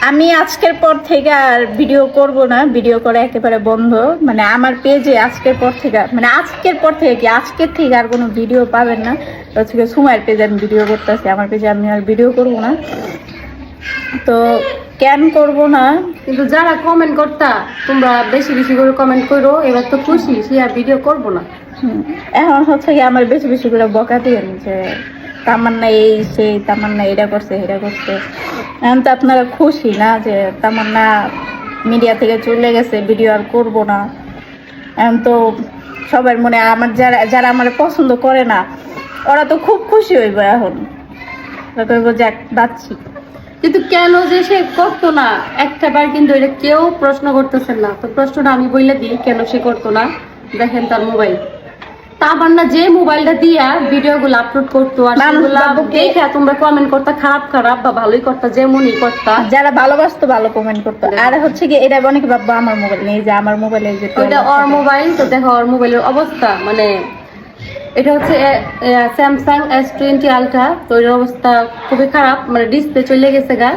আমি আজকের পর থেকে আর ভিডিও করব না, ভিডিও করা একেবারে বন্ধ। মানে আমার পেজে আজকের পর থেকে আজকের থেকে আর কোনো ভিডিও পাবেন না। হচ্ছে সময়ের পেজে আমি ভিডিও করতেছি, আমার পেজে আমি আর ভিডিও করব না। তো কেন করব না? কিন্তু যারা কমেন্ট করতা তোমরা বেশি বেশি করে কমেন্ট করো, এবার তো খুশি সে আর ভিডিও করবো না। এখন হচ্ছে কি আমার বেশি বেশি করে বকা দিয়েন যে তামান্না এই সেই, তামান্না এটা করছে এটা করছে। এখন তো আপনারা খুশি না যে তামান্না মিডিয়া থেকে চলে গেছে, ভিডিও আর করবো না। এখন তো সবার মনে আমার যারা যারা আমার পছন্দ করে না ওরা তো খুব খুশি হইব। এখন ওরা কইব যাক বাচ্চি। কিন্তু কেন যে সে করতো না একটা বার কিন্তু এটা কেউ প্রশ্ন করতেছেন না। তো প্রশ্নটা আমি বইলে দিই কেন সে করতো না। দেখেন তার মোবাইল, তামান্না যে মোবাইলটা দিয়া ভিডিও গুলো আপলোড করতো আর সেগুলা দেখে তোমরা কমেন্ট করতা খারাপ খারাপ বা ভালোই করতা, যেমনই করতা। যারা ভালোবাসতো ভালো কমেন্ট করতো। আর হচ্ছে কি এটা অনেকে ভাববো আমার মোবাইল নেই, যে আমার মোবাইলে যে ওইটা ওর মোবাইল। তো দেখো ওর মোবাইলের অবস্থা, মানে এটা হচ্ছে স্যামসাং S20 আলট্রা। তো এর অবস্থা খুবই খারাপ, মানে ডিসপ্লে চলে গেছে গা।